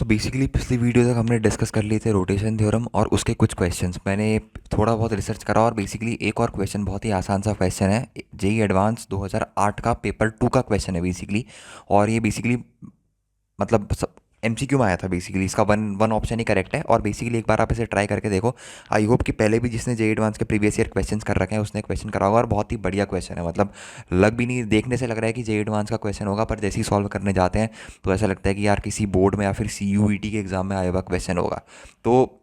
तो बेसिकली पिछली वीडियो तक हमने डिस्कस कर लिए थे रोटेशन थ्योरम और उसके कुछ क्वेश्चंस। मैंने थोड़ा बहुत रिसर्च करा और बेसिकली एक और क्वेश्चन, बहुत ही आसान सा क्वेश्चन है, जेई एडवांस 2008 का पेपर 2 का क्वेश्चन है बेसिकली। और ये बेसिकली मतलब सब एमसीक्यू में आया था। बेसिकली इसका वन वन ऑप्शन ही करेक्ट है और बेसिकली एक बार आप इसे ट्राई करके देखो। आई होप कि पहले भी जिसने जेई एडवांस के प्रीवियस ईयर क्वेश्चंस कर रखे हैं उसने क्वेश्चन करा होगा और बहुत ही बढ़िया क्वेश्चन है। मतलब लग भी नहीं, देखने से लग रहा है कि जेई एडवांस का क्वेश्चन होगा, पर जैसे ही सॉल्व करने जाते हैं तो ऐसा लगता है कि यार किसी बोर्ड में या फिर सीयूईटी के एग्जाम में आया हुआ क्वेश्चन होगा। तो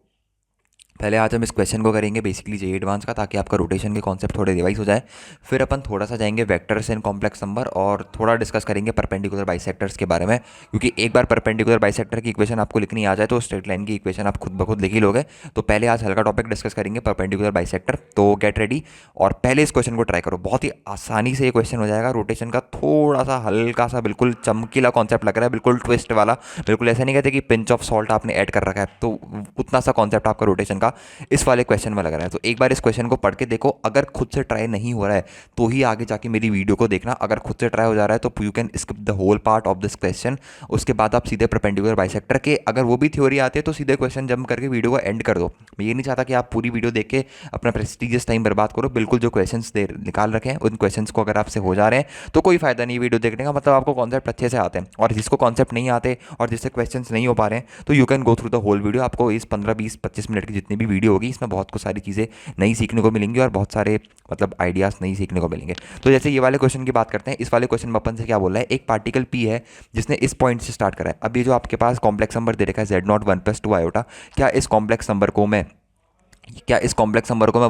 पहले आज हम इस क्वेश्चन को करेंगे बेसिकली जेई एडवांस का, ताकि आपका रोटेशन के कॉन्सेप्ट थोड़े रिवाइज हो जाए। फिर अपन थोड़ा सा जाएंगे वेक्टर्स एंड कॉम्प्लेक्स नंबर और थोड़ा डिस्कस करेंगे परपेंडिकुलर बाइसेक्टर्स के बारे में, क्योंकि एक बार परपेंडिकुलर बाइसेक्टर की इक्वेशन आपको लिखनी आ जाए तो स्ट्रेट लाइन की इक्वेशन आप खुद ब खुद लिख ही लोगे। तो पहले आज हल्का टॉपिक डिस्कस करेंगे परपेंडिकुलर बाइसेक्टर, तो गेट रेडी और पहले इस क्वेश्चन को ट्राई करो। बहुत ही आसानी से ये क्वेश्चन हो जाएगा। रोटेशन का थोड़ा सा हल्का सा बिल्कुल चमकीला कॉन्सेप्ट लग रहा है, बिल्कुल ट्विस्ट वाला। बिल्कुल ऐसा नहीं कहते कि पिंच ऑफ सॉल्ट आपने ऐड कर रखा है, तो उतना सा कॉन्सेप्ट आपका रोटेशन का इस वाले क्वेश्चन में लग रहा है। तो एक बार इस क्वेश्चन को पढ़ के देखो। अगर खुद से ट्राई नहीं हो रहा है तो ही आगे जाके मेरी वीडियो को देखना। अगर खुद से ट्राई हो जा रहा है तो you can skip the whole part of this question. उसके बाद आप सीधे परपेंडिकुलर बाइसेक्टर के, अगर वो भी थ्योरी आती है तो सीधे क्वेश्चन जंप करके वीडियो को एंड कर दो। मैं ये नहीं चाहता कि आप पूरी वीडियो देख के अपना प्रेस्टिजियस टाइम बर्बाद करो। बिल्कुल जो क्वेश्चन निकाल रखे हैं उन क्वेश्चन को अगर आपसे हो जा रहे हैं तो कोई फायदा नहीं वीडियो देखने का। मतलब आपको कॉन्सेप्ट अच्छे से आते हैं, और जिसको कॉन्सेप्ट नहीं आते और जिससे क्वेश्चन नहीं हो पा रहे हैं तो you can go through the whole video. आपको इस 15 20 25 मिनट की जितनी भी वीडियो होगी इसमें बहुत कुछ सारी चीज़ें नई सीखने को मिलेंगी और बहुत सारे मतलब आइडियाज़ नहीं सीखने को मिलेंगे। तो जैसे ये वाले क्वेश्चन की बात करते हैं, इस वाले क्वेश्चन में अपन से क्या बोला है, एक पार्टिकल पी है जिसने इस पॉइंट से स्टार्ट करा है। अब ये जो आपके पास कॉम्प्लेक्स नंबर दे रखा है Z0 1 + 2 आयोटा, क्या इस कॉम्प्लेक्स नंबर को मैं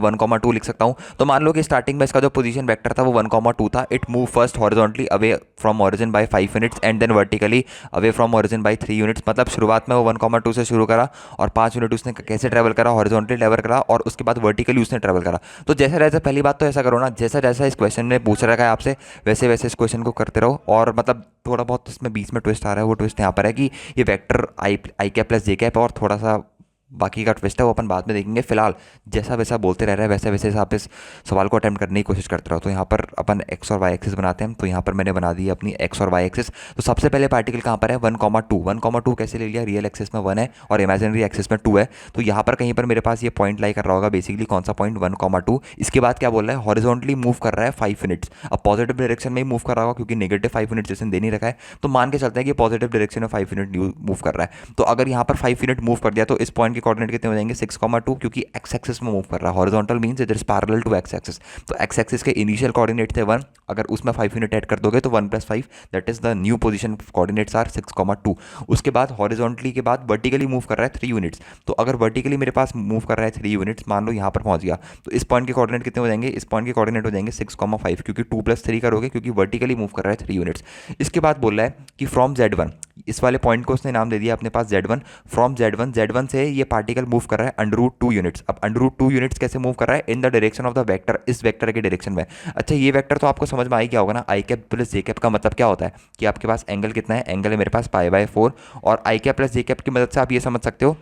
1,2 लिख सकता हूँ? तो मान लो कि स्टार्टिंग में इसका जो पोजीशन वेक्टर था वो 1,2 था। It move first horizontally away from origin by 5 units and then vertically away from origin by 3 units. मतलब शुरुआत में वो 1,2 से शुरू करा और 5 यूनिट उसने कैसे ट्रैवल करा, हॉरिजॉन्टली ट्रैवल करा और उसके बाद वर्टिकली उसने ट्रैवल करा। तो जैसा जैसा, पहली बात तो ऐसा करो ना, जैसा जैसा इस क्वेश्चन ने पूछ रखा है आपसे वैसे वैसे इस क्वेश्चन को करते रहो। और मतलब थोड़ा बहुत इसमें बीच में ट्विस्ट आ रहा है, वो ट्विस्ट यहाँ पर है कि ये वेक्टर आई कैप प्लस जे कैप, और थोड़ा सा बाकी का ट्विस्ट है वो अपन बाद में देखेंगे। फिलहाल जैसा वैसा बोलते रह रहा है वैसे वैसे आप इस सवाल को अटेम्प्ट करने की कोशिश करते रहो। तो यहाँ पर अपन एक्स और वाई एक्सिस बनाते हैं। तो यहाँ पर मैंने बना दी अपनी एक्स और वाई एक्सिस। तो सबसे पहले पार्टिकल कहाँ पर है, 1,2। 1,2 कैसे ले लिया, रियल एक्सिस में 1 है और इमेजिनरी एक्सिस में 2 है। तो यहाँ पर कहीं पर मेरे पास ये पॉइंट लाई कर रहा होगा बेसिकली। कौन सा पॉइंट, 1,2। इसके बाद क्या बोल रहा है, हॉरिजॉन्टली मूव कर रहा है 5 यूनिट्स। अब पॉजिटिव डायरेक्शन में ही मूव कर रहा होगा क्योंकि नेगेटिव 5 यूनिट्स इसने दे नहीं रखा है। तो मान के चलते हैं कि पॉजिटिव डायरेक्शन में 5 यूनिट मूव कर रहा है। तो अगर यहाँ पर 5 यूनिट मूव कर दिया तो इस पॉइंट के कोऑर्डिनेट कितने हो जाएंगे, 6,2, क्योंकि एक्स एक्सिस में मूव कर रहा है। Horizontal means it is parallel to X axis. तो एक्स एक्सिस के इनिशियल कोऑर्डिनेट थे 1, अगर उसमें 5 यूनिट ऐड कर दोगे तो 1 + 5 that is the new position coordinates are 6,2। उसके बाद हॉरिजॉन्टली के बाद वर्टिकली मूव कर रहा है 3 यूनिट्स। तो अगर वर्टिकली मेरे पास मूव कर रहा है 3 यूनिट्स, मान लो यहाँ पर पहुंच गया, तो इस पॉइंट के कोऑर्डिनेट कितने हो जाएंगे, इस पॉइंट के कोऑर्डिनेट हो जाएंगे 6,5, क्योंकि 2 + 3 करोगे क्योंकि वर्टिकली मूव कर रहा है 3 यूनिट्स। इसके बाद बोल रहा है कि फ्रॉम Z1, इस वाले पॉइंट को उसने नाम दे दिया अपने पास Z1। फ्रॉम Z1 से ये पार्टिकल मूव कर रहा है √2 यूनिट्स। अब √2 यूनिट्स कैसे मूव कर रहा है, in the direction of the vector, इस वेक्टर के डायरेक्शन में। अच्छा, ये वेक्टर तो आपको समझ में आ ही गया होगा ना, आई कैप प्लस जे कैप का मतलब क्या होता है कि आपके पास एंगल कितना है, एंगल है मेरे पास π/4। और आई कैप प्लस जे कैप की मदद से आप ये समझ सकते हो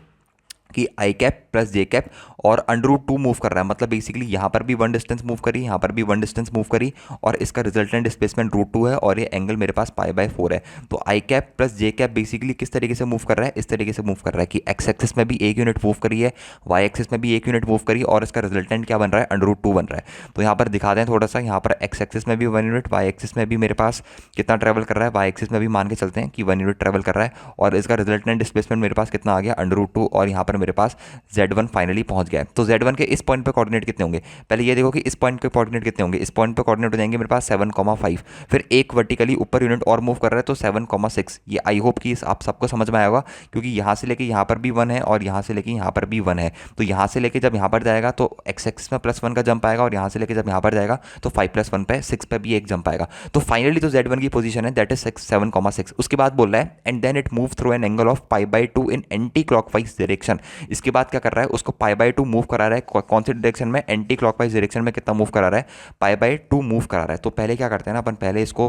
कि आई कैप प्लस जे कैप और √2 मूव कर रहा है। मतलब बेसिकली यहाँ पर भी 1 डिस्टेंस मूव करी, यहाँ पर भी 1 डिस्टेंस मूव करी और इसका रिजल्टेंट डिस्प्लेसमेंट √2 है और ये एंगल मेरे पास π/4 है। तो आई कैप प्लस जे कैप बेसिकली किस तरीके से मूव कर रहा है, इस तरीके से मूव कर रहा है कि एक्स एक्सिस में भी 1 यूनिट मूव करी है, वाई एक्सिस में भी 1 यूनिट मूव करी और इसका रिजल्टेंट क्या बन रहा है, √2 बन रहा है। तो यहाँ पर दिखा दें थोड़ा सा, यहाँ पर एक्स एक्सिस में भी 1 यूनिट, वाई एक्सिस में भी मेरे पास कितना ट्रैवल कर रहा है, वाई एक्सिस में भी मान के चलते हैं कि 1 यूनिट ट्रैवल कर रहा है और इसका रिजल्टेंट डिस्प्लेसमेंट मेरे पास कितना आ गया, √2। और यहाँ पर मेरे पास Z1 फाइनली पहुंच गया है। तो Z1 के इस पॉइंट पे कोऑर्डिनेट कितने होंगे, पहले ये देखो कि इस पॉइंट पे कोऑर्डिनेट कितने होंगे। इस पॉइंट पे कोऑर्डिनेट हो जाएंगे मेरे पास 7,5। फिर एक वर्टिकली ऊपर यूनिट और मूव कर रहा है तो 7,6। ये आई होप कि आप सबको समझ में आया होगा, क्योंकि यहाँ से लेके यहाँ पर भी 1 है और यहाँ से लेके यहाँ पर भी 1 है। तो यहाँ से लेके जब यहाँ पर जाएगा तो एक्स एक्सिस में +1 का जंप आएगा और यहाँ से लेके जब यहाँ पर जाएगा तो 5 + 1 पे 6 पे भी एक जंप आएगा। तो फाइनली जो Z1 की पोजीशन है दैट इज 7,6। उसके बाद बोल रहा है and then it move through an angle of π/2 in anti clockwise direction. इसके बाद क्या कर रहा है, उसको π/2 मूव करा रहा है। कौन सी डायरेक्शन में, एंटी क्लॉकवाइज डायरेक्शन में कितना मूव करा रहा है, π/2 मूव करा रहा है। तो पहले क्या करते हैं ना, अपन पहले इसको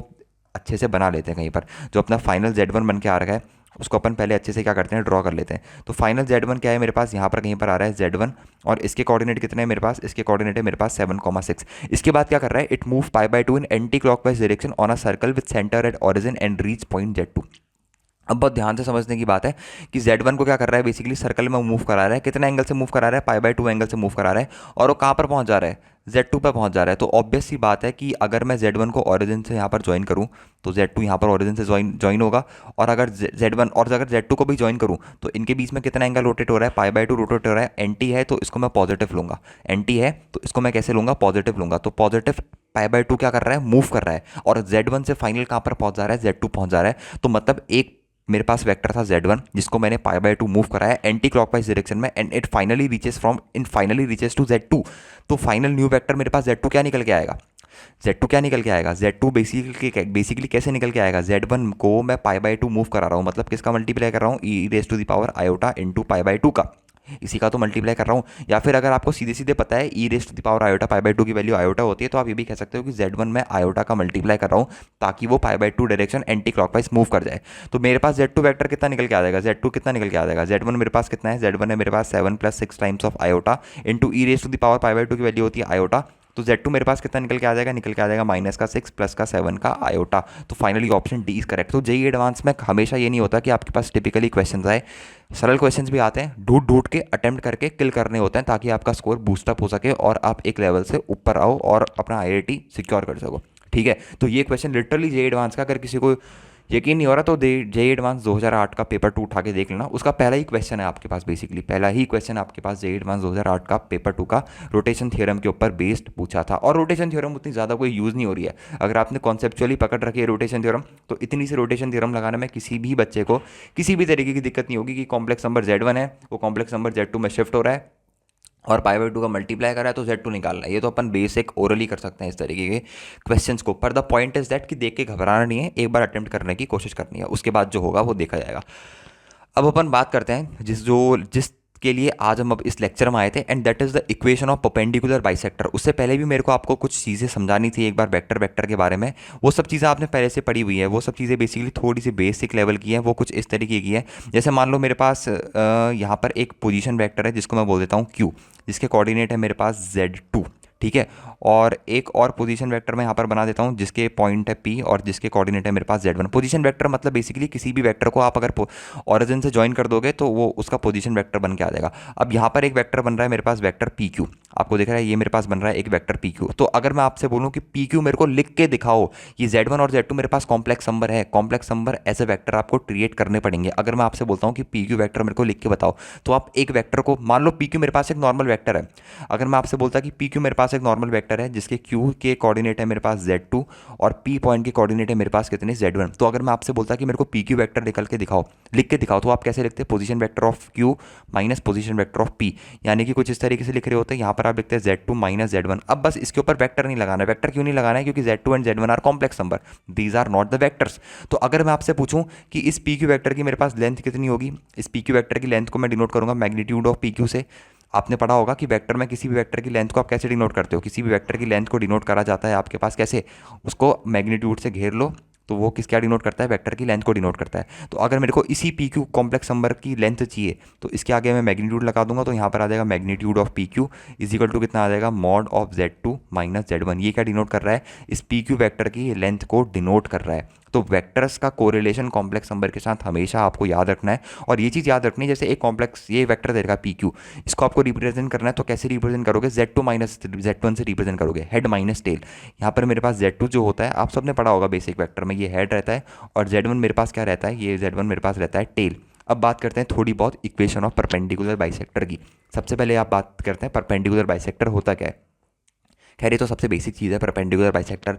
अच्छे से बना लेते हैं। कहीं पर जो अपना फाइनल Z1 बन के आ रहा है उसको अपन पहले अच्छे से क्या करते हैं, ड्रॉ कर लेते हैं। तो फाइनल Z1 क्या है मेरे पास, यहाँ पर कहीं पर आ रहा है Z1 और इसके कोऑर्डिनेट कितने हैं मेरे पास, इसके कोऑर्डिनेट है मेरे पास 7,6। इसके बाद क्या कर रहा है, it move π/2 in anti clockwise direction on a circle with centre at origin and reach point Z2। अब बहुत ध्यान से समझने की बात है कि Z1 को क्या कर रहा है, बेसिकली सर्कल में मूव करा रहा है, कितना एंगल से मूव करा रहा है, पाई/2 एंगल से मूव करा रहा है, और वो कहाँ पर पहुँच जा रहा है, Z2 पर पहुँच जा रहा है। तो ऑब्वियस सी बात है कि अगर मैं Z1 को ओरिजिन से यहाँ पर ज्वाइन करूँ तो Z2 यहाँ पर ओरिजिन से ज्वाइन होगा, और अगर Z1 और अगर Z2 को भी ज्वाइन करूँ तो इनके बीच में कितना एंगल रोटेट हो रहा है, पाई/2 रोटेट हो रहा है। एंटी है तो इसको मैं पॉजिटिव लूँगा, एंटी है तो इसको मैं कैसे लूँगा, पॉजिटिव लूँगा। तो पॉजिटिव पाई/2 क्या कर रहा है, मूव कर रहा है, और Z1 से फाइनल कहाँ पर पहुँच जा रहा है, Z2 पहुँच जा रहा है। तो मतलब एक मेरे पास वेक्टर था Z1 जिसको मैंने पाई/2 मूव कराया एंटी क्लॉकवाइज डायरेक्शन में, and it finally reaches to Z2। तो फाइनल न्यू वेक्टर मेरे पास Z2 क्या निकल के आएगा, Z2 क्या निकल के आएगा, Z2 बेसिकली कैसे निकल के आएगा, Z1 को मैं पाई/2 मूव करा रहा हूँ, मतलब किसका मल्टीप्लाई कर रहा हूँ, e⁻i इंटू पाई/2 का, इसी का तो मल्टीप्लाई कर रहा हूँ। या फिर अगर आपको सीधे सीधे पता है e⁻i पाई/2 की वैल्यू आयोटा होती है, तो आप ये भी कह सकते हो कि Z1 में आयोटा का मल्टीप्लाई कर रहा हूँ ताकि वो पाई/2 डायरेक्शन एंटी क्लॉकवाइज मूव कर जाए। तो मेरे पास Z2 वेक्टर कितना निकल के आ जाएगा, Z2 कितना निकल के आ जाएगा, Z1 मेरे पास कितना है, Z1 है मेरे पास 7 + 6 टाइम्स ऑफ आयोटा इंटू e⁻पाई/2 की वैल्यू होती है आयोटा। तो Z2 मेरे पास कितना निकल के आ जाएगा, निकल के आ जाएगा -6 + 7 का आयोटा। तो finally option D is correct. तो जेईई एडवांस में हमेशा ये नहीं होता कि आपके पास टिपिकली क्वेश्चन आए, सरल क्वेश्चंस भी आते हैं, ढूंढ ढूंढ के अटेम्प्ट करके किल करने होते हैं ताकि आपका स्कोर बूस्टअप हो सके और आप एक लेवल से ऊपर आओ और अपना आईआईटी सिक्योर कर सको। ठीक है, तो ये क्वेश्चन लिटरली जेईई एडवांस का, अगर किसी को यकीन नहीं हो रहा तो जेईई एडवांस 2008 का पेपर 2 उठा के देख लेना, उसका पहला ही क्वेश्चन है आपके पास, बेसिकली पहला ही क्वेश्चन आपके पास जेईई एडवांस 2008 का पेपर 2 का रोटेशन थ्योरम के ऊपर बेस्ड पूछा था। और रोटेशन थ्योरम उतनी ज़्यादा कोई यूज़ नहीं हो रही है, अगर आपने कॉन्सेप्चुअली पकड़ रखी है रोटेशन थ्योरम तो इतनी सी रोटेशन थ्योरम लगाने में किसी भी बच्चे को किसी भी तरीके की दिक्कत नहीं होगी कि कॉम्प्लेक्स नंबर Z1 है वो कॉम्प्लेक्स नंबर Z2 में शिफ्ट हो रहा है और पाई/2 का मल्टीप्लाई करा है तो Z2 निकालना है। ये तो अपन बेसिक ओरली कर सकते हैं इस तरीके के क्वेश्चंस को, पर द पॉइंट इज दैट कि देख के घबराना नहीं है, एक बार अटेम्प्ट करने की कोशिश करनी है, उसके बाद जो होगा वो देखा जाएगा। अब अपन बात करते हैं जिस के लिए आज हम अब इस लेक्चर में आए थे, and that is the equation of perpendicular bisector. उससे पहले भी मेरे को आपको कुछ चीज़ें समझानी थी एक बार वेक्टर के बारे में, वो सब चीज़ें आपने पहले से पढ़ी हुई है, वो सब चीज़ें बेसिकली थोड़ी सी बेसिक लेवल की हैं, वो कुछ इस तरीके की है। जैसे मान लो मेरे पास यहाँ पर एक पोजीशन वेक्टर है जिसको मैं बोल देता हूँ Q, जिसके कोऑर्डिनेट है मेरे पास Z2, ठीक है, और एक और पोजीशन वेक्टर मैं यहाँ पर बना देता हूँ जिसके पॉइंट है P और जिसके कोऑर्डिनेट है मेरे पास Z1। पोजीशन वेक्टर मतलब बेसिकली किसी भी वेक्टर को आप अगर ऑरिजिन से ज्वाइन कर दोगे तो वो उसका पोजीशन वेक्टर बन के आ जाएगा। अब यहाँ पर एक वेक्टर बन रहा है मेरे पास वेक्टर PQ, आपको दिख रहा है, ये मेरे पास बन रहा है एक वेक्टर PQ। तो अगर मैं आपसे बोलूँ कि PQ मेरे को लिख के दिखाओ, ये Z1 और Z2 मेरे पास कॉम्प्लेक्स नंबर है, complex number as a vector आपको क्रिएट करने पड़ेंगे। अगर मैं आपसे बोलता हूँ कि PQ वेक्टर मेरे को लिख के बताओ, तो आप एक वेक्टर को मान लो PQ मेरे पास एक नॉर्मल वेक्टर है, अगर मैं आपसे बोलता कि PQ मेरे पास एक नॉर्मल वेक्टर है जिसके Q के कोऑर्डिनेट है मेरे पास Z2 और P पॉइंट के कोऑर्डिनेट है मेरे पास कितने, Z1। तो अगर मैं आपसे बोलता कि मेरे को PQ वेक्टर निकल के दिखाओ, लिख के दिखाओ, तो आप कैसे लिखते हैं, position vector of Q minus position vector of P, यानी कि कुछ इस तरीके से लिख रहे होते हैं। यहाँ पर आप लिखते हैं Z2 माइनस Z1। अब बस इसके ऊपर वेक्टर नहीं लगाना है। वेक्टर क्यों नहीं लगाना है, क्योंकि Z2 and Z1 are complex number, these are not the vectors. तो अगर मैं आपसे पूछूं कि इस PQ वेक्टर की मेरे पास लेंथ कितनी होगी, इस PQ वेक्टर की लेंथ को मैं डिनोट करूंगा मैग्नीट्यूड ऑफ PQ से। आपने पढ़ा होगा कि वेक्टर में किसी भी वेक्टर की लेंथ को आप कैसे डिनोट करते हो, किसी भी वेक्टर की लेंथ को डिनोट करा जाता है आपके पास कैसे, उसको मैग्नीट्यूड से घेर लो, तो वो किस क्या डिनोट करता है, वेक्टर की लेंथ को डिनोट करता है। तो अगर मेरे को इसी PQ कॉम्प्लेक्स नंबर की लेंथ चाहिए तो इसके आगे मैं मैग्नीट्यूड लगा दूंगा, तो यहाँ पर आ जाएगा magnitude of PQ is equal to कितना आ जाएगा, mod of Z2 minus Z1। ये क्या डिनोट कर रहा है, इस PQ वेक्टर की लेंथ को डिनोट कर रहा है। तो वेक्टर्स का कोरिलेशन कॉम्प्लेक्स नंबर के साथ हमेशा आपको याद रखना है, और ये चीज़ याद रखनी है, जैसे एक कॉम्प्लेक्स ये वेक्टर देगा PQ, इसको आपको रिप्रेजेंट करना है, तो कैसे रिप्रेजेंट करोगे, Z2 माइनस Z1 से रिप्रेजेंट करोगे, हेड माइनस टेल। यहाँ पर मेरे पास Z2 जो होता है आप सबने पढ़ा होगा बेसिक वेक्टर में, ये हेड रहता है, और Z1 मेरे पास क्या रहता है, ये Z1 मेरे पास रहता है टेल। अब बात करते हैं थोड़ी बहुत इक्वेशन ऑफ परपेंडिकुलर बाइसेक्टर की। सबसे पहले आप बात करते हैं परपेंडिकुलर बाइसेक्टर होता क्या है। खैर ये तो सबसे बेसिक चीज़ है, परपेंडिकुलर बाइसेक्टर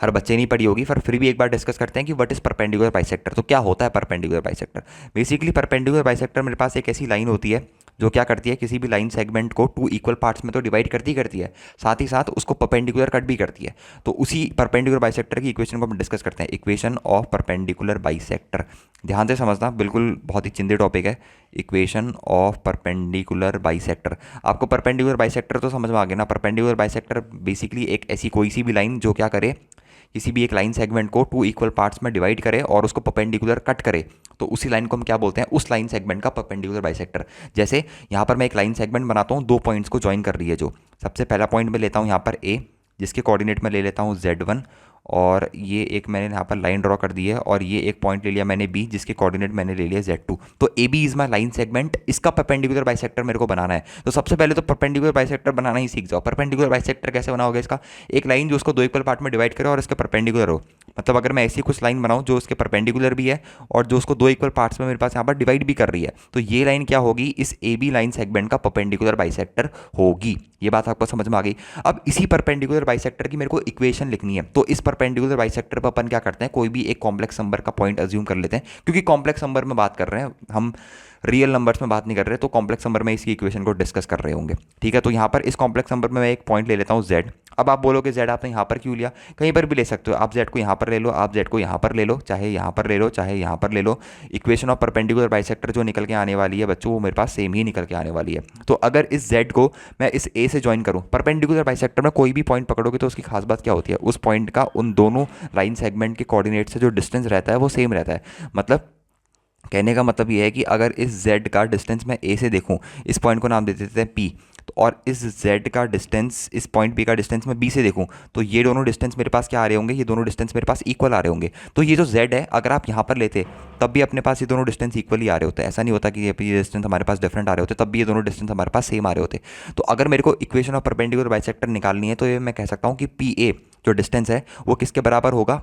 हर बच्चे नहीं पढ़ी होगी, पर फिर भी एक बार डिस्कस करते हैं कि व्हाट इज परपेंडिकुलर बाइसेक्टर। तो क्या होता है perpendicular bisector, basically perpendicular bisector मेरे पास एक ऐसी लाइन होती है जो क्या करती है, किसी भी लाइन सेगमेंट को 2 इक्वल पार्ट्स में तो डिवाइड करती है, साथ ही साथ उसको परपेंडिकुलर कट भी करती है। तो उसी परपेंडिकुलर बाइसेक्टर की इक्वेशन को हम डिस्कस करते हैं, इक्वेशन ऑफ परपेंडिकुलर बाइसेक्टर। ध्यान से समझना, बिल्कुल बहुत ही चिंदे टॉपिक है, इक्वेशन ऑफ परपेंडिकुलर बाइसेक्टर। आपको परपेंडिकुलर बाइसेक्टर तो समझ में आ गया ना, परपेंडिकुलर बाइसेक्टर बेसिकली एक ऐसी कोई सी भी लाइन जो क्या करे, किसी भी एक लाइन सेगमेंट को 2 इक्वल पार्ट्स में डिवाइड करे और उसको परपेंडिकुलर कट करे, तो उसी लाइन को हम क्या बोलते हैं, उस लाइन सेगमेंट का परपेंडिकुलर बाइसेक्टर। जैसे यहाँ पर मैं एक लाइन सेगमेंट बनाता हूँ, 2 पॉइंट्स को ज्वाइन कर रही है, जो सबसे पहला पॉइंट मैं लेता हूँ यहाँ पर A, जिसके कोऑर्डिनेट में ले लेता हूँ Z1, और ये एक मैंने यहाँ पर लाइन ड्रॉ कर दी है, और ये एक पॉइंट ले लिया मैंने बी, जिसके कोऑर्डिनेट मैंने ले लिया Z2। तो A B is my line segment, इसका परपेंडिकुलर बाइसेक्टर मेरे को बनाना है। तो सबसे पहले तो परपेंडिकुलर बाइसेक्टर बनाना ही सीख जाओ। परपेंडिकुलर बाइसेक्टर कैसे बनाओगे इसका? एक लाइन जो उसको दो इक्वल पार्ट में डिवाइड करे और इसके परपेंडिकुलर हो। मतलब अगर मैं ऐसी कुछ लाइन बनाऊं जो उसके परपेंडिकुलर भी है और जो उसको दो इक्वल पार्ट्स में मेरे पास यहाँ पर डिवाइड भी कर रही है, तो ये लाइन क्या होगी? इस ए बी लाइन सेगमेंट का परपेंडिकुलर बाइसेक्टर होगी। ये बात आपको समझ में आ गई? अब इसी परपेंडिकुलर बाइसेक्टर की मेरे को इक्वेशन लिखनी है। तो इस परपेंडिकुलर बाइसेक्टर पर अपन क्या करते हैं, कोई भी एक कॉम्प्लेक्स नंबर का पॉइंट अज्यूम कर लेते हैं, क्योंकि कॉम्प्लेक्स नंबर में बात कर रहे हैं हम, रियल नंबर्स में बात नहीं कर रहे, तो कॉम्प्लेक्स नंबर में इसकी इक्वेशन को डिस्कस कर रहे होंगे। ठीक है, तो यहाँ पर इस कॉम्प्लेक्स नंबर में मैं एक पॉइंट ले लेता हूँ Z। अब आप बोलोगे Z आपने यहाँ पर क्यों लिया? कहीं पर भी ले सकते हो आप। Z को यहाँ पर ले लो, आप Z को यहाँ पर ले लो, चाहे यहाँ पर ले लो, चाहे यहाँ पर ले लो। इक्वेशन ऑफ परपेंडिकुलर बाइसेक्टर जो निकल के आने वाली है बच्चों, वो मेरे पास सेम ही निकल के आने वाली है। तो अगर इस Z को मैं इस A से ज्वाइन करूँ, परपेंडिकुलर बाइसेक्टर में कोई भी पॉइंट पकड़ोगे तो उसकी खास बात क्या होती है? उस पॉइंट का उन दोनों लाइन सेगमेंट के कोऑर्डिनेट से जो डिस्टेंस रहता है वो सेम रहता है। मतलब कहने का मतलब ये है कि अगर इस Z का डिस्टेंस मैं A से देखूं, इस पॉइंट को नाम दे देते हैं P, तो और इस Z का डिस्टेंस, इस पॉइंट P का डिस्टेंस मैं B से देखूं, तो ये दोनों डिस्टेंस मेरे पास क्या आ रहे होंगे? ये दोनों डिस्टेंस मेरे पास इक्वल आ रहे होंगे। तो ये जो Z है, अगर आप यहाँ पर लेते तब भी अपने पास ये दोनों डिस्टेंस इक्वल ही आ रहे होते हैं। ऐसा नहीं होता कि ये डिस्टेंस हमारे पास डिफरेंट आ रहे होते, तब भी ये दोनों डिस्टेंस हमारे पास सेम आ रहे होते। तो अगर मेरे को इक्वेशन ऑफ परपेंडिकुलर बाइसेक्टर निकालनी है, तो ये मैं कह सकता हूँ कि PA जो डिस्टेंस है वो किसके बराबर होगा?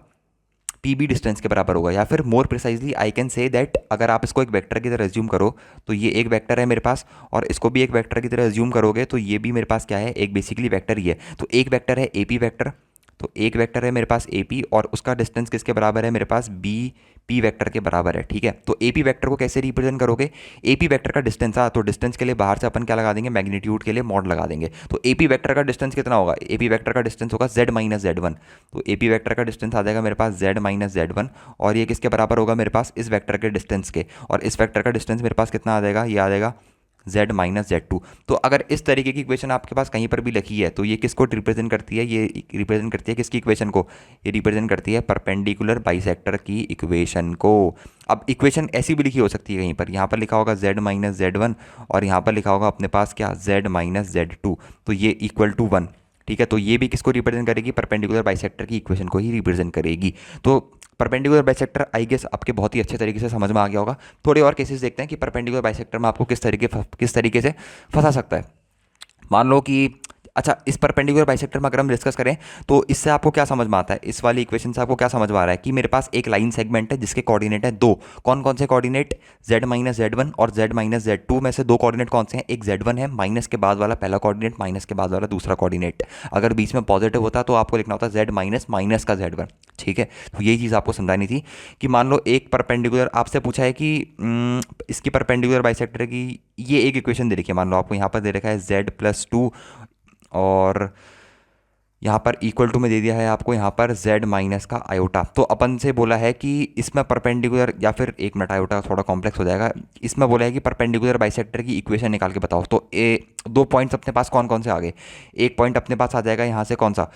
PB डिस्टेंस के बराबर होगा। या फिर more precisely I can say that, अगर आप इसको एक वेक्टर की तरह एज्यूम करो, तो ये एक वेक्टर है मेरे पास, और इसको भी एक वेक्टर की तरह एज्यूम करोगे तो ये भी मेरे पास क्या है? एक बेसिकली वेक्टर ही है। तो एक वेक्टर है AP वेक्टर, तो एक वेक्टर है मेरे पास AP, और उसका डिस्टेंस किसके बराबर है? मेरे पास BP वेक्टर के बराबर है। ठीक है, तो AP वेक्टर को कैसे रिप्रेजेंट करोगे? AP वेक्टर का डिस्टेंस, तो डिस्टेंस के लिए बाहर से अपन क्या लगा देंगे? मैग्नीट्यूड के लिए मॉड लगा देंगे। तो AP वेक्टर का डिस्टेंस कितना होगा? AP वेक्टर का डिस्टेंस होगा Z माइनस Z1। तो AP वेक्टर का डिस्टेंस आ जाएगा मेरे पास Z माइनस Z1, और ये किसके बराबर होगा मेरे पास? इस वेक्टर के डिस्टेंस के, और इस वेक्टर का डिस्टेंस मेरे पास कितना आ जाएगा? ये आ जाएगा Z माइनस Z2। तो अगर इस तरीके की इक्वेशन आपके पास कहीं पर भी लिखी है, तो ये किसको रिप्रेजेंट करती है? ये रिप्रेजेंट करती है किसकी इक्वेशन को? ये रिप्रेजेंट करती है परपेंडिकुलर बाइसेक्टर की इक्वेशन को। अब इक्वेशन ऐसी भी लिखी हो सकती है कहीं पर, यहाँ पर लिखा होगा Z माइनस Z1, और यहाँ पर लिखा होगा अपने पास क्या? Z माइनस Z2, तो ये इक्वल टू 1। ठीक है, तो ये भी किसको रिप्रेजेंट करेगी? परपेंडिकुलर बाइसेक्टर की इक्वेशन को ही रिप्रेजेंट करेगी। तो परपेंडिकुलर बाइसेक्टर आई गेस आपके बहुत ही अच्छे तरीके से समझ में आ गया होगा। थोड़े और केसेस देखते हैं कि परपेंडिकुलर बाइसेक्टर में आपको किस तरीके से फंसा सकता है। मान लो कि अच्छा, इस परपेंडिकुलर बाइसेक्टर में अगर हम डिस्कस करें, तो इससे आपको क्या समझ में आता है? इस वाली इक्वेशन से आपको क्या समझ में आ रहा है कि मेरे पास एक लाइन सेगमेंट है जिसके कोऑर्डिनेट है दो। कौन कौन से कोऑर्डिनेट? Z माइनस Z1 और Z माइनस Z2 में से दो कोऑर्डिनेट कौन से हैं? एक Z1 है, माइनस के बाद वाला पहला कोऑर्डिनेट, माइनस के बाद वाला दूसरा कोऑर्डिनेट। अगर बीच में पॉजिटिव होता तो आपको लिखना होता Z माइनस माइनस का Z1। ठीक है, तो यही चीज़ आपको समझानी थी कि मान लो एक परपेंडिकुलर आपसे पूछा है कि इसकी परपेंडिकुलर बाइसेक्टर की ये एक इक्वेशन दे रखी है। मान लो आपको यहाँ पर दे रखा है Z+2, और यहाँ पर इक्वल टू में दे दिया है आपको यहाँ पर Z माइनस का आयोटा। तो अपन से बोला है कि इसमें परपेंडिकुलर, या फिर एक मिनट, आयोटा थोड़ा कॉम्प्लेक्स हो जाएगा, इसमें बोला है कि परपेंडिकुलर बाइसेक्टर की इक्वेशन निकाल के बताओ। तो दो पॉइंट्स अपने पास कौन कौन से आ गए? एक पॉइंट अपने पास आ जाएगा यहाँ से, कौन सा?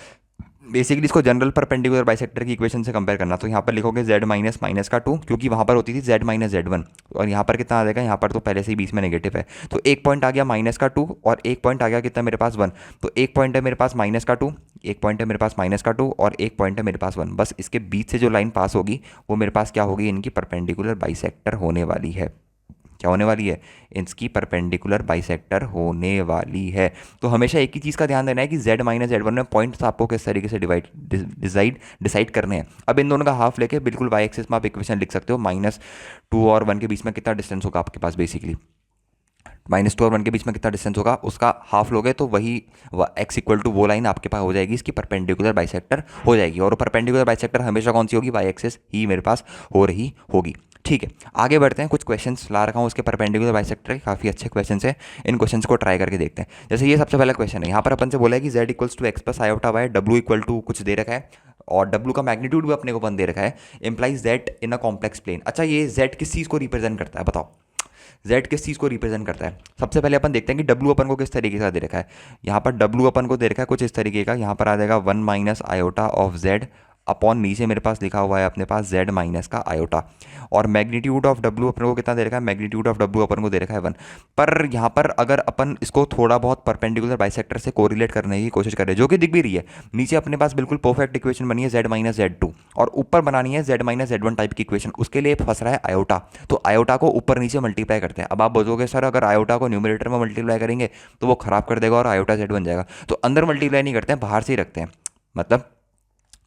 बेसिकली इसको जनरल परपेंडिकुलर बाइसेक्टर की इक्वेशन से कंपेयर करना। तो यहाँ पर लिखोगे Z माइनस माइनस का 2, क्योंकि वहाँ पर होती थी Z माइनस Z1, और यहाँ पर कितना आ जाएगा? यहाँ पर तो पहले से ही बीच में नेगेटिव है, तो एक पॉइंट आ गया माइनस का 2, और एक पॉइंट आ गया कितना मेरे पास? 1। तो एक पॉइंट है मेरे पास माइनस का 2, एक पॉइंट है मेरे पास माइनस का 2, और एक पॉइंट है मेरे पास 1। बस इसके बीच से जो लाइन पास होगी वो मेरे पास क्या होगी? इनकी परपेंडिकुलर बाइसेक्टर होने वाली है। क्या होने वाली है? इसकी परपेंडिकुलर बाइसेक्टर होने वाली है। तो हमेशा एक ही चीज़ का ध्यान देना है कि Z माइनस Z1 में पॉइंट्स आपको किस तरीके से डिसाइड करने हैं। अब इन दोनों का हाफ लेके बिल्कुल वाई एक्सिस में आप इक्वेशन लिख सकते हो। -2 और 1 के बीच में कितना डिस्टेंस होगा आपके पास? बेसिकली -2 और 1 के बीच में कितना डिस्टेंस होगा, उसका हाफ लोगे तो वही x इक्वल टू वो लाइन आपके पास हो जाएगी, इसकी परपेंडिकुलर बाइसेक्टर हो जाएगी। और परपेंडिकुलर बाइसेक्टर हमेशा कौन सी होगी? वाई एक्सिस ही मेरे पास हो रही होगी। ठीक है, आगे बढ़ते हैं। कुछ क्वेश्चंस ला रखा हूँ उसके परपेंडिकुलर बाइसेक्टर के, काफ़ी अच्छे क्वेश्चंस हैं। इन क्वेश्चंस को ट्राई करके देखते हैं। जैसे ये सबसे पहला क्वेश्चन है, यहाँ पर अपन से बोला है कि Z equals to x plus iota y, W equal to कुछ दे रखा है, और W का मैग्नीट्यूड भी अपने को 1 दे रखा है, implies that in a complex plane. अच्छा, ये Z किस चीज़ को रिप्रेजेंट करता है? बताओ, Z किस चीज़ को रिप्रेजेंट करता है? सबसे पहले अपन देखते हैं कि W अपन को किस तरीके का दे रखा है। यहाँ पर W अपन को दे रखा है कुछ इस तरीके का, यहाँ पर आ जाएगा 1 minus iota of Z upon नीचे मेरे पास लिखा हुआ है अपने पास z माइनस का आयोटा, और मैग्नीट्यूड ऑफ w अपन को कितना दे रखा है, मैग्नीट्यूड ऑफ w अपन को दे रखा है 1। पर यहाँ पर अगर अपन इसको थोड़ा बहुत परपेंडिकुलर बाइसेक्टर से कोरिलेट करने की कोशिश करें, जो कि दिख भी रही है, नीचे अपने पास बिल्कुल परफेक्ट इक्वेशन बनी है z माइनस Z2, और ऊपर बनानी है z माइनस Z1 टाइप की इक्वेशन, उसके लिए फंस रहा है आयोटा। तो आयोटा को ऊपर नीचे मल्टीप्लाई करते हैं। अब आप बोलोगे सर अगर आयोटा को न्यूमरेटर में मल्टीप्लाई करेंगे तो वो खराब कर देगा और आयोटा z बन जाएगा, तो अंदर मल्टीप्लाई नहीं करते हैं, बाहर से ही रखते हैं। मतलब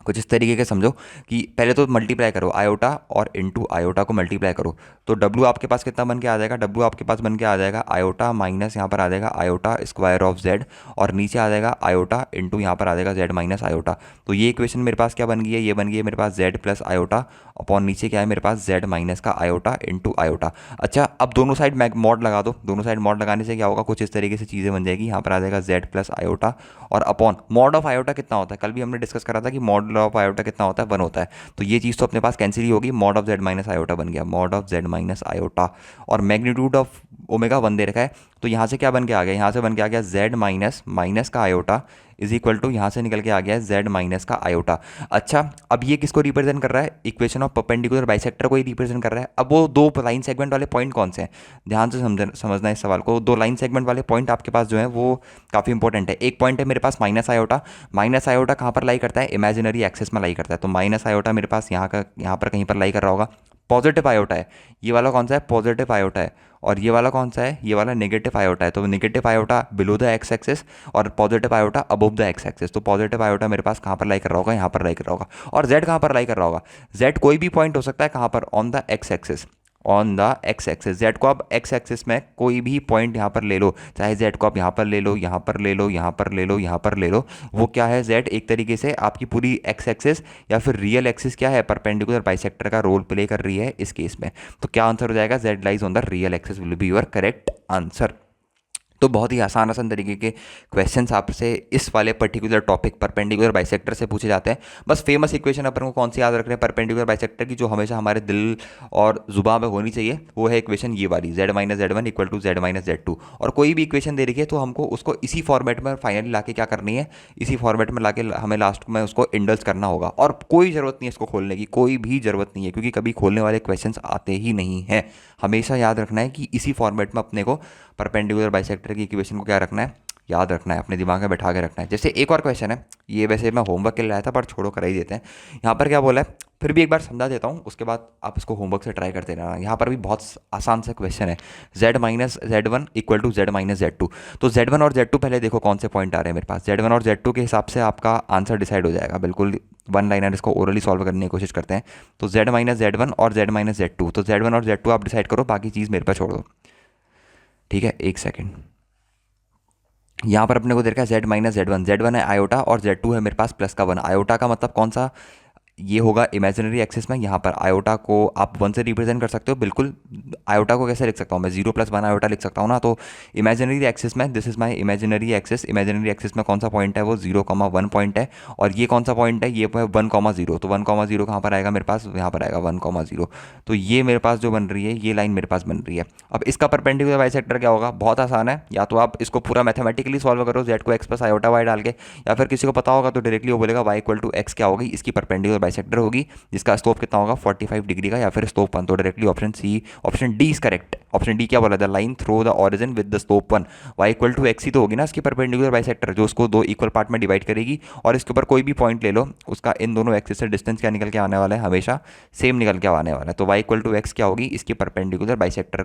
कुछ इस तरीके के समझो कि पहले तो मल्टीप्लाई करो आयोटा और इनटू आयोटा को मल्टीप्लाई करो, तो W आपके पास कितना बन के आ जाएगा, W आपके पास बन के आ जाएगा आयोटा माइनस यहाँ पर आ जाएगा आयोटा स्क्वायर ऑफ Z, और नीचे आ जाएगा आयोटा इनटू यहाँ पर आ जाएगा Z माइनस आयोटा। तो ये इक्वेशन मेरे पास क्या बन गई है, ये बन गई है मेरे पास Z प्लस आयोटा अपॉन नीचे क्या है मेरे पास Z माइनस का आयोटा इनटू आयोटा। अच्छा, अब दोनों साइड मॉड लगा दो, दोनों साइड मॉड लगाने से क्या होगा, कुछ इस तरीके से चीज़ें बन जाएगी। यहाँ पर आ जाएगा Z प्लस आयोटा और अपॉन मॉड ऑफ आयोटा कितना होता है, कल भी हमने डिस्कस करा था कि मॉड ऑफ आयोटा कितना होता है, 1 होता है। तो ये चीज़ तो अपने पास कैंसिल ही होगी, mod of Z minus iota बन गया, mod of Z minus iota, और मैग्नीट्यूड ऑफ ओमेगा 1 दे रखा है। तो यहाँ से क्या बन के आ गया, यहाँ से बन के आ गया Z माइनस माइनस का आयोटा इज इक्वल टू यहाँ से निकल के आ गया है Z माइनस का आयोटा। अच्छा, अब ये किसको रिप्रेजेंट कर रहा है, इक्वेशन ऑफ परपेंडिकुलर बाइसेक्टर को ही रिप्रेजेंट कर रहा है। अब वो दो लाइन सेगमेंट वाले पॉइंट कौन से हैं, ध्यान से समझना इस सवाल को। दो लाइन सेगमेंट वाले पॉइंट आपके पास जो है वो काफ़ी इंपॉर्टेंट है। एक पॉइंट है मेरे पास माइनस आयोटा, माइनस आयोटा कहाँ पर लाई करता है, इमेजिनरी एक्सेस में लाई करता है। तो माइनस आयोटा मेरे पास यहाँ पर कहीं पर लाई कर रहा होगा। पॉजिटिव आयोटा है, ये वाला कौन सा है, पॉजिटिव आयोटा है, और ये वाला कौन सा है, ये वाला नेगेटिव आयोटा है। तो negative iota below the X axis और positive iota above the X axis. तो पॉजिटिव आयोटा मेरे पास कहाँ पर लाई कर रहा होगा, यहाँ पर लाई कर रहा होगा। और जेड कहाँ पर लाई कर रहा होगा, जेड कोई भी पॉइंट हो सकता है कहाँ पर, on the X axis, on the X axis. Z को आप एक्स एक्सिस में कोई भी पॉइंट यहाँ पर ले लो, चाहे जेड को आप यहाँ पर ले लो, यहाँ पर ले लो, यहाँ पर ले लो, यहाँ पर ले लो, वो क्या है, जेड एक तरीके से आपकी पूरी एक्स एक्सिस या फिर रियल एक्सिस क्या है, परपेंडिकुलर बाइसेक्टर का रोल प्ले कर रही है इस केस में। तो क्या आंसर हो जाएगा, Z lies on the real axis will be your correct answer. तो बहुत ही आसान आसान तरीके के क्वेश्चंस आपसे इस वाले पर्टिकुलर टॉपिक परपेंडिकुलर बाइसेक्टर से पूछे जाते हैं। बस फेमस इक्वेशन अपन को कौन सी याद रख रहे हैं परपेंडिकुलर बाइसेक्टर की, जो हमेशा हमारे दिल और जुबान में होनी चाहिए, वो है इक्वेशन ये वाली, Z minus Z1 equal to Z minus Z2। और कोई भी इक्वेशन दे रही है तो हमको उसको इसी फॉर्मेट में फाइनली लाके क्या करनी है, इसी फॉर्मेट में लाके हमें लास्ट में उसको इंडल्ज करना होगा। और कोई ज़रूरत नहीं है इसको खोलने की, कोई भी ज़रूरत नहीं है, क्योंकि कभी खोलने वाले क्वेश्चन आते ही नहीं हैं। हमेशा याद रखना है कि इसी फॉर्मेट में अपने को परपेंडिकुलर बाइसेक्टर की इक्वेशन को क्या रखना है, याद रखना है, अपने दिमाग में बैठा के रखना है। जैसे एक और क्वेश्चन है, ये वैसे मैं होमवर्क के लिए लाया था पर छोड़ो कर ही देते हैं। यहाँ पर क्या बोला है, फिर भी एक बार समझा देता हूँ, उसके बाद आप इसको होमवर्क से ट्राई करते रहना। यहाँ पर भी बहुत आसान सा क्वेश्चन है, Z minus Z1 equal to Z minus Z2। तो Z1 और Z2 पहले देखो कौन से पॉइंट आ रहे हैं मेरे पास, Z1 और Z2 के हिसाब से आपका आंसर डिसाइड हो जाएगा। बिल्कुल वन लाइनर इसको ओरली सॉल्व करने की कोशिश करते हैं। तो Z माइनस Z1 और Z माइनस Z2, तो Z1 और Z2 आप डिसाइड करो, बाकी चीज़ मेरे पर छोड़ दो, ठीक है। एक सेकेंड, यहाँ पर अपने को दे रखा है Z माइनस Z1 है आयोटा और Z2 है मेरे पास प्लस का 1। आयोटा का मतलब कौन सा, ये होगा इमेजिनरी एक्सिस में। यहाँ पर आयोटा को आप 1 से रिप्रेजेंट कर सकते हो। बिल्कुल, आयोटा को कैसे लिख सकता हूँ मैं, 0 + 1 आयोटा लिख सकता हूँ ना। तो इमेजिनरी एक्सिस में this is my imaginary axis, imaginary axis में कौन सा पॉइंट है, वो 0,1 पॉइंट है। और ये कौन सा पॉइंट है, ये है 1,0। तो 1,0 कहाँ पर आएगा मेरे पास, यहाँ पर आएगा 1,0। तो ये मेरे पास जो बन रही है, ये लाइन मेरे पास बन रही है। अब इसका परपेंडिकुलर बाइसेक्टर क्या होगा, बहुत आसान है। या तो आप इसको पूरा मैथमेटिकली सॉल्व करो, जेड को एक्स प्लस आयोटा वाई डाल के, या फिर किसी को पता होगा तो डायरेक्टली वो बोलेगा y इक्वल टू एक्स क्या होगी, इसकी परपेंडिकुलर बाइसेक्टर होगी, जिसका स्लोप कितना होगा 45 डिग्री का, या फिर स्लोप 1। तो directly option D is correct. Option D क्या बोला, the line through the origin with the slope 1, y equal to X ही तो होगी ना इसकी परपेंडिकुलर बाइसेक्टर, जो उसको दो इक्वल पार्ट में डिवाइड करेगी। और इसके ऊपर कोई भी पॉइंट ले लो, उसका इन दोनों एक्सिस से डिस्टेंस क्या निकल के आने वाला है, हमेशा सेम निकल के आने वाला है। तो y इक्वल टू एक्स क्या होगी, इसकी परपेंडिकुलर बाइसेक्टर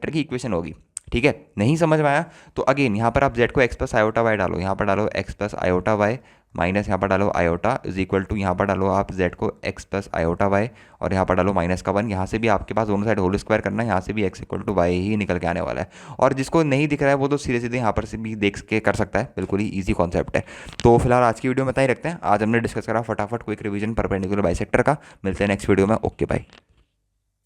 की इक्वेशन होगी। ठीक है, नहीं समझ में आया तो अगेन यहाँ पर आप z को x प्लस आयोटा वाई डालो, यहाँ पर डालो x plus iota y minus यहाँ पर डालो आयोटा इज इक्वल टू, यहाँ पर डालो आप z को x प्लस आयोटा वाई और यहाँ पर डालो माइनस का 1। यहाँ से भी आपके पास दोनों साइड होल स्क्वायर करना है, यहाँ से भी x इक्वल टू वाई ही निकल के आने वाला है। और जिसको नहीं दिख रहा है वो तो सीधे सीधे यहाँ पर से भी देख के कर सकता है, बिल्कुल ही ईजी कॉन्सेप्ट है। तो फिलहाल आज की वीडियो में इतना ही रखते हैं। आज हमने डिस्कस करा फटाफट क्विक रिवीजन परपेंडिकुलर बाइसेक्टर का। मिलते हैं नेक्स्ट वीडियो में, ओके बाय।